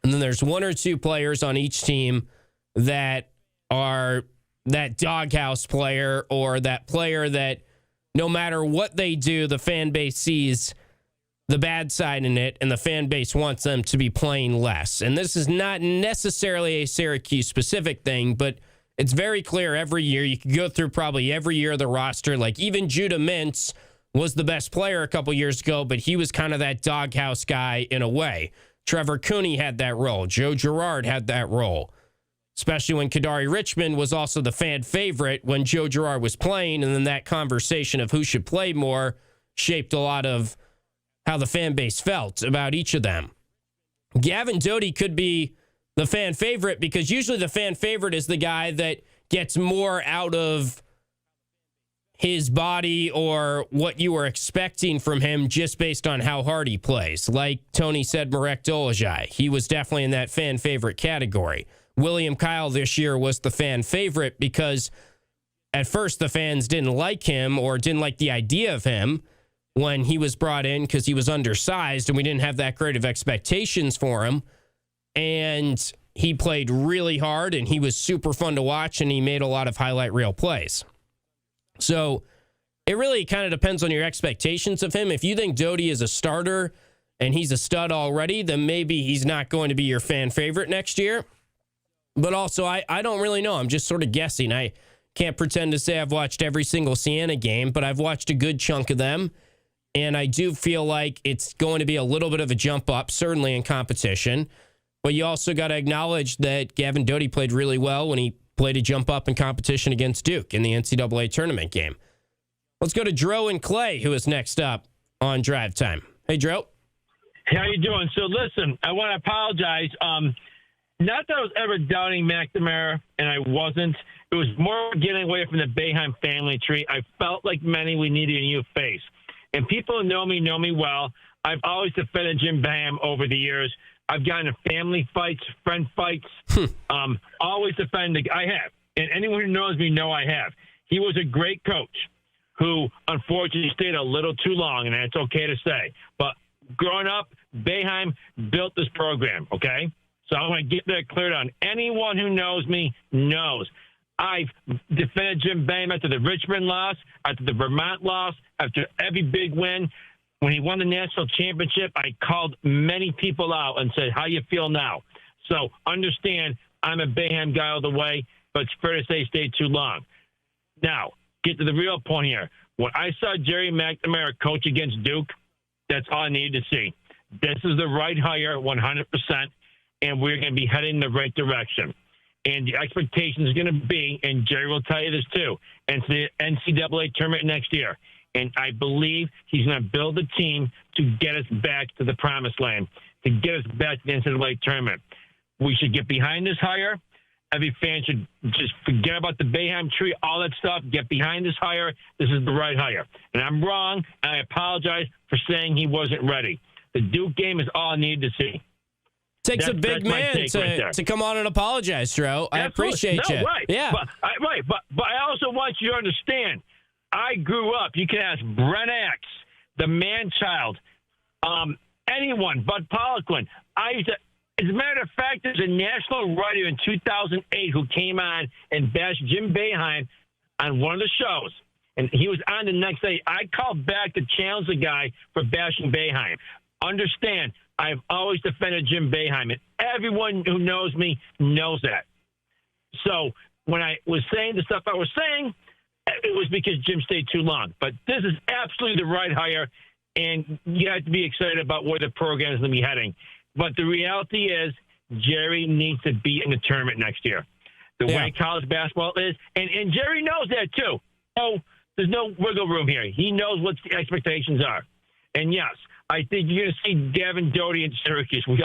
and then there's one or two players on each team that are that doghouse player or that player that no matter what they do, the fan base sees the bad side in it, and the fan base wants them to be playing less. And this is not necessarily a Syracuse-specific thing, but it's very clear every year. You can go through probably every year of the roster. Like even Judah Mintz was the best player a couple years ago, but he was kind of that doghouse guy in a way. Trevor Cooney had that role. Joe Girard had that role, especially when Kadari Richmond was also the fan favorite when Joe Girard was playing, and then that conversation of who should play more shaped a lot of how the fan base felt about each of them. Gavin Dodie could be the fan favorite because usually the fan favorite is the guy that gets more out of his body or what you were expecting from him just based on how hard he plays. Like Tony said, Marek Dolajai. He was definitely in that fan favorite category. William Kyle this year was the fan favorite because at first the fans didn't like him or didn't like the idea of him when he was brought in because he was undersized and we didn't have that great of expectations for him. And he played really hard and he was super fun to watch and he made a lot of highlight reel plays. So it really kind of depends on your expectations of him. If you think Dodie is a starter and he's a stud already, then maybe he's not going to be your fan favorite next year. But also, I don't really know. I'm just sort of guessing. can't pretend to say I've watched every single Siena game, but I've watched a good chunk of them. And I do feel like it's going to be a little bit of a jump up, certainly in competition. But you also got to acknowledge that Gavin Dodie played really well when he played a jump up in competition against Duke in the NCAA tournament game. Let's go to Dro and Clay, who is next up on Drive Time. Hey, Dro. How you doing? So, listen, I want to apologize. Not that I was ever doubting McNamara, and I wasn't. It was more getting away from the Boeheim family tree. I felt like many we needed a new face. And people who know me well. I've always defended Jim Boeheim over the years. I've gotten in family fights, friend fights. Always defended. I have. And anyone who knows me know I have. He was a great coach who, unfortunately, stayed a little too long, and that's okay to say. But growing up, Boeheim built this program, okay? So I want to get that cleared on. Anyone who knows me knows. I've defended Jim Boeheim after the Richmond loss, after the Vermont loss, after every big win. When he won the national championship, I called many people out and said, how you feel now? So understand, I'm a Boeheim guy all the way, but it's fair to say he stayed too long. Now, get to the real point here. When I saw Gerry McNamara coach against Duke, that's all I needed to see. This is the right hire, 100%, and we're going to be heading in the right direction. And the expectation is going to be, and Gerry will tell you this too, and it's the NCAA tournament next year. And I believe he's going to build a team to get us back to the promised land, to get us back to the NCAA tournament. We should get behind this hire. Every fan should just forget about the Boeheim tree, all that stuff. Get behind this hire. This is the right hire. And I'm wrong, and I apologize for saying he wasn't ready. The Duke game is all I needed to see. Takes a big man to come on and apologize, Dro. I appreciate you. Right. Yeah. But I also want you to understand, I grew up, you can ask Brent Axe, the man-child, anyone but Poliquin. As a matter of fact, there's a national writer in 2008 who came on and bashed Jim Boeheim on one of the shows. And he was on the next day. I called back to challenge the guy for bashing Boeheim. Understand, I've always defended Jim Boeheim, and everyone who knows me knows that. So when I was saying the stuff I was saying, it was because Jim stayed too long. But this is absolutely the right hire, and you have to be excited about where the program is going to be heading. But the reality is Gerry needs to be in the tournament next year. The way college basketball is, and Gerry knows that too. Oh, there's no wiggle room here. He knows what the expectations are. And yes, I think you're going to see Gavin Dodie in Syracuse. We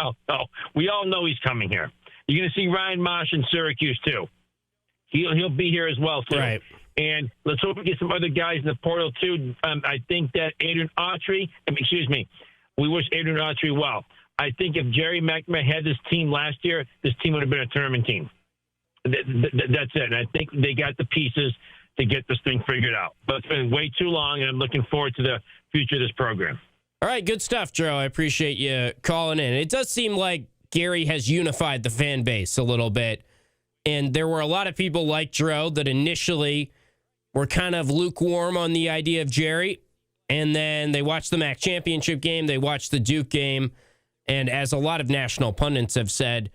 all know he's coming here. You're going to see Ryan Mosh in Syracuse too. He'll be here as well too. Right. And let's hope we get some other guys in the portal too. I think that we wish Adrian Autry well. I think if Gerry McNamara had this team last year, this team would have been a tournament team. That's it. And I think they got the pieces to get this thing figured out. But it's been way too long, and I'm looking forward to the future of this program. All right, good stuff, Dro. I appreciate you calling in. It does seem like Gerry has unified the fan base a little bit. And there were a lot of people like Dro that initially were kind of lukewarm on the idea of Gerry. And then they watched the MAC championship game. They watched the Duke game. And as a lot of national pundits have said,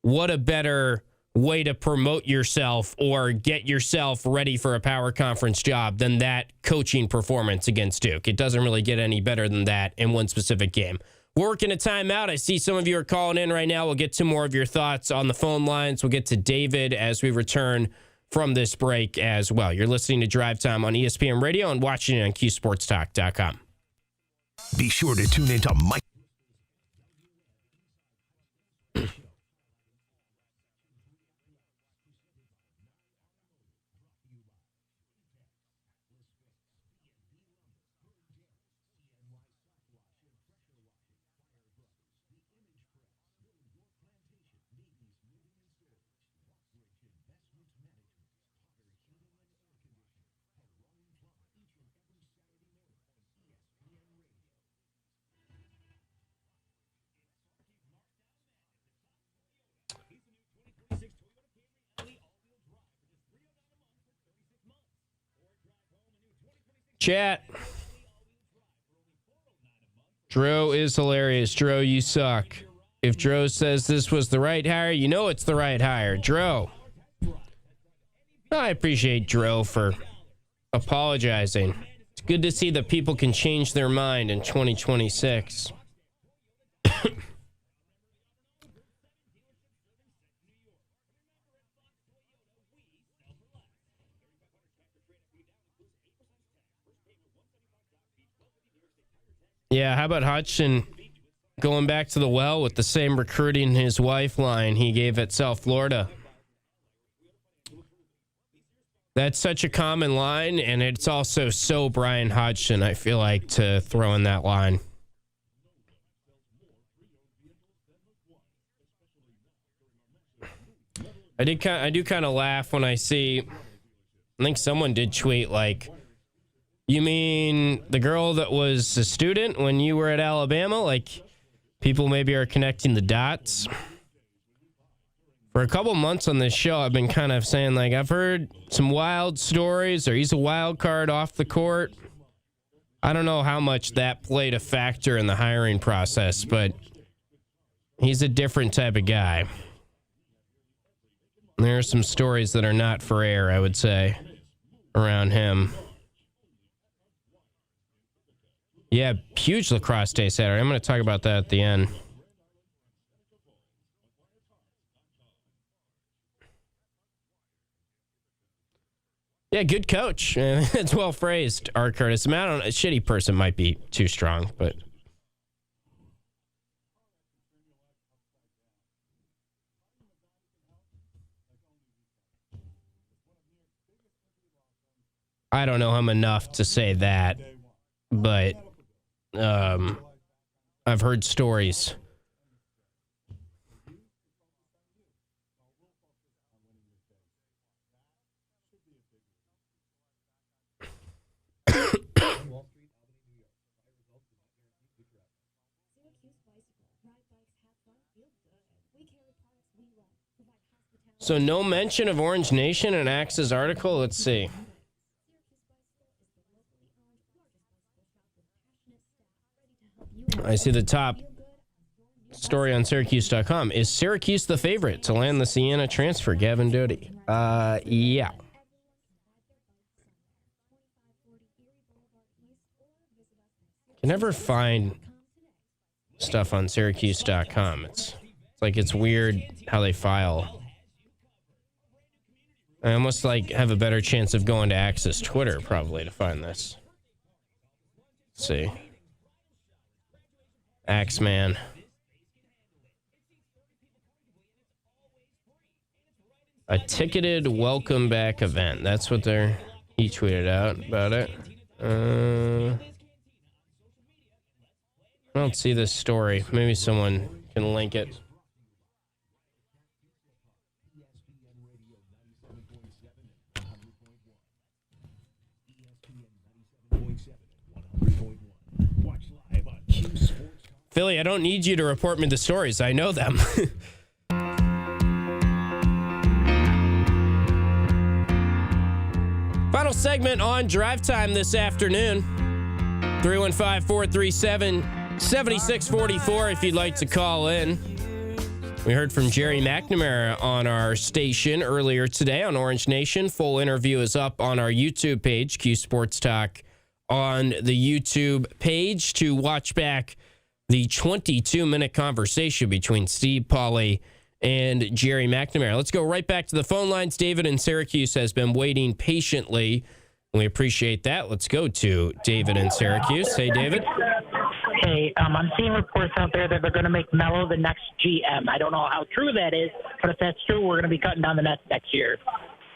what a better way to promote yourself or get yourself ready for a power conference job than that coaching performance against Duke. It doesn't really get any better than that in one specific game. We're working a timeout. I see some of you are calling in right now. We'll get to more of your thoughts on the phone lines. We'll get to David as we return from this break as well. You're listening to Drive Time on ESPN Radio and watching it on QSportsTalk.com. Be sure to tune into Mike. Chat. Dro is hilarious. Dro, you suck. If Dro says this was the right hire, you know it's the right hire. Dro. I appreciate Dro for apologizing. It's good to see that people can change their mind in 2026. Yeah, how about Hutchin going back to the well with the same recruiting his wife line he gave at South Florida? That's such a common line, and it's also so Brian Hodgson, I feel like, to throw in that line. I do kind of laugh when I see, I think someone did tweet, like, you mean the girl that was a student when you were at Alabama? Like, people maybe are connecting the dots. For a couple months on this show, I've been kind of saying, like, I've heard some wild stories, or he's a wild card off the court. I don't know how much that played a factor in the hiring process, but he's a different type of guy. There are some stories that are not for air, I would say, around him. Yeah, huge lacrosse day Saturday. I'm going to talk about that at the end. Yeah, good coach. It's well phrased, Art Curtis. I mean, I don't know, a shitty person might be too strong, but I don't know him enough to say that, but I've heard stories. So no mention of Orange Nation in Axe's article. Let's see. I see the top story on Syracuse.com. Is Syracuse the favorite to land the Siena transfer, Gavin Dodie? Yeah. You never find stuff on Syracuse.com. It's like it's weird how they file. I almost like have a better chance of going to Axe's Twitter probably to find this. Let's see. Axeman. A ticketed welcome back event. That's what he tweeted out about it. I don't see this story. Maybe someone can link it. Philly, I don't need you to report me the stories. I know them. Final segment on Drive Time this afternoon. 315-437-7644 if you'd like to call in. We heard from Gerry McNamara on our station earlier today on Orange Nation. Full interview is up on our YouTube page, Q Sports Talk, on the YouTube page to watch back the 22-minute conversation between Steve Pauly and Gerry McNamara. Let's go right back to the phone lines. David in Syracuse has been waiting patiently. We appreciate that. Let's go to David in Syracuse. Hey, David. Hey, I'm seeing reports out there that they're going to make Mello the next GM. I don't know how true that is, but if that's true, we're going to be cutting down the nets next year.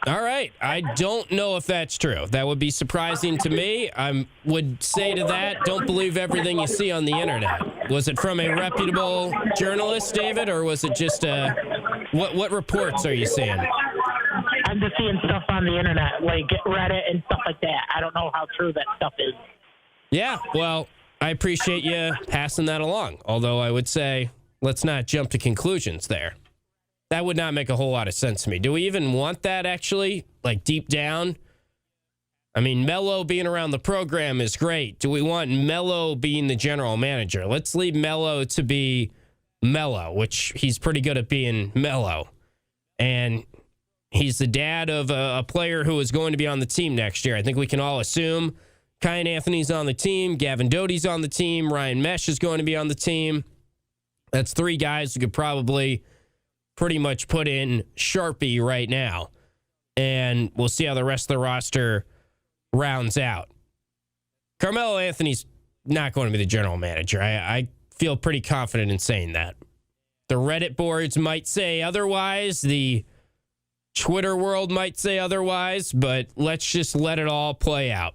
All right. I don't know if that's true. That would be surprising to me. I would say to that, don't believe everything you see on the internet. Was it from a reputable journalist, David, or was it just what reports are you seeing? I'm just seeing stuff on the internet, like Reddit and stuff like that. I don't know how true that stuff is. Yeah, well, I appreciate you passing that along. Although I would say, let's not jump to conclusions there. That would not make a whole lot of sense to me. Do we even want that, actually? Like, deep down? I mean, Mello being around the program is great. Do we want Mello being the general manager? Let's leave Mello to be Mello, which he's pretty good at being Mello. And He's the dad of a player who is going to be on the team next year. I think we can all assume Kyan Anthony's on the team, Gavin Dodie's on the team, Ryan Mesh is going to be on the team. That's 3 guys who could probably pretty much put in Sharpie right now. And we'll see how the rest of the roster rounds out. Carmelo Anthony's not going to be the general manager. I feel pretty confident in saying that. The Reddit boards might say otherwise. The Twitter world might say otherwise, but let's just let it all play out.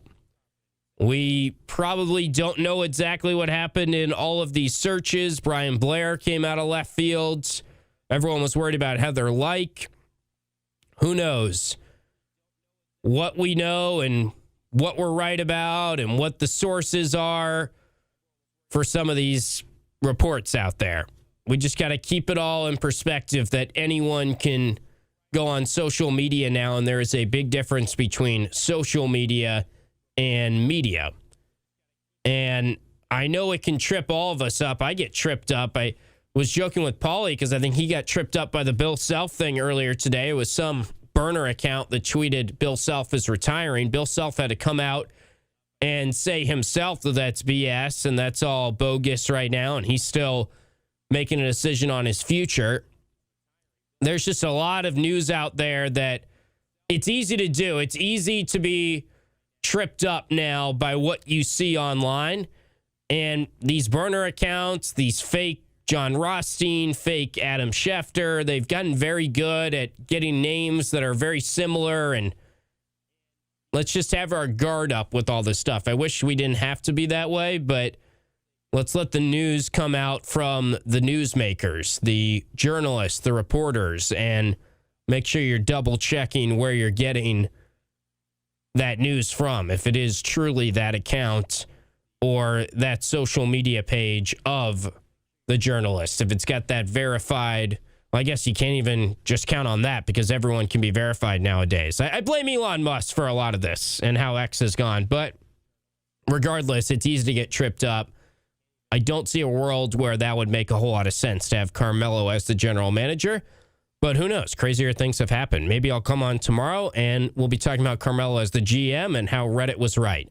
We probably don't know exactly what happened in all of these searches. Brian Blair came out of left field. Everyone was worried about Heather Lyke. Who knows what we know and what we're right about and what the sources are for some of these reports out there. We just got to keep it all in perspective that anyone can go on social media now, and there is a big difference between social media and media. And I know it can trip all of us up. I get tripped up. I was joking with Paulie because I think he got tripped up by the Bill Self thing earlier today. It was some burner account that tweeted Bill Self is retiring. Bill Self had to come out and say himself that that's BS and that's all bogus right now, and he's still making a decision on his future. There's just a lot of news out there that it's easy to do. It's easy to be tripped up now by what you see online. And these burner accounts, these fake John Rothstein, fake Adam Schefter, they've gotten very good at getting names that are very similar. And let's just have our guard up with all this stuff. I wish we didn't have to be that way, but let's let the news come out from the newsmakers, the journalists, the reporters, and make sure you're double checking where you're getting that news from. If it is truly that account or that social media page of the journalist, if it's got that verified, well, I guess you can't even just count on that because everyone can be verified nowadays. I blame Elon Musk for a lot of this and how X has gone, but regardless, it's easy to get tripped up. I don't see a world where that would make a whole lot of sense to have Carmelo as the general manager, but who knows? Crazier things have happened. Maybe I'll come on tomorrow and we'll be talking about Carmelo as the GM and how Reddit was right.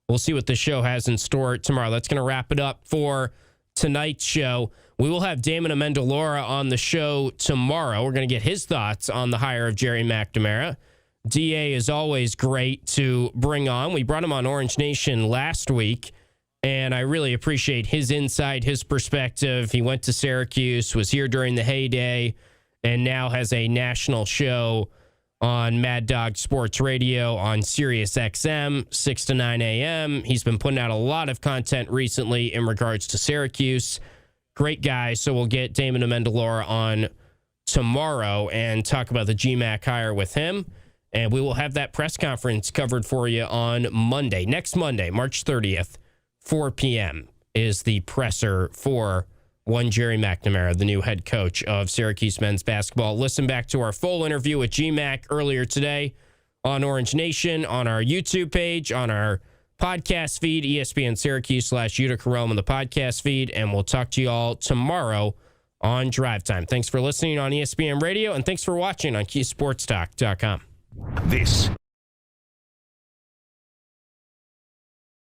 We'll see what the show has in store tomorrow. That's going to wrap it up for tonight's show. We will have Damon Amendola on the show tomorrow. We're going to get his thoughts on the hire of Gerry McNamara. DA is always great to bring on. We brought him on Orange Nation last week, and I really appreciate his insight, his perspective. He went to Syracuse, was here during the heyday, and now has a national show on Mad Dog Sports Radio on Sirius XM, 6 to 9 a.m. He's been putting out a lot of content recently in regards to Syracuse. Great guy. So we'll get Damon Amendola on tomorrow and talk about the GMAC hire with him. And we will have that press conference covered for you on Monday. Next Monday, March 30th, 4 p.m. is the presser for one Gerry McNamara, the new head coach of Syracuse men's basketball. Listen back to our full interview with GMAC earlier today on Orange Nation, on our YouTube page, on our podcast feed, ESPN Syracuse /Utica Rome on the podcast feed, and we'll talk to you all tomorrow on Drive Time. Thanks for listening on ESPN Radio, and thanks for watching on KeySportsTalk.com. This